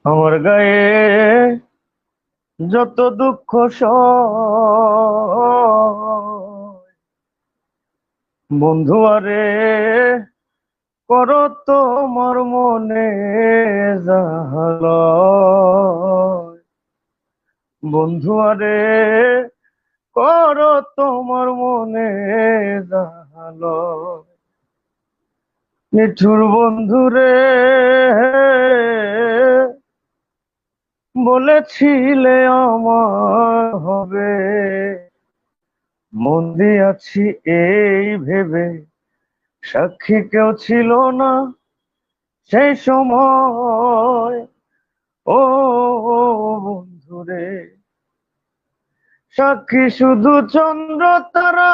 আমার গায়ে যত দুঃখ সয়, বন্ধু আরে করো তোমার মনে জাহালয়। বন্ধু আরে করো তোমার মনে জাহালয়। নিঠুর বন্ধু রে, বলেছিলে আমার হবে, মন দিয়াছি এই ভেবে, সাক্ষী কেউ ছিল না সেই সময়। ও বন্ধুরে, সাক্ষী শুধু চন্দ্র তারা,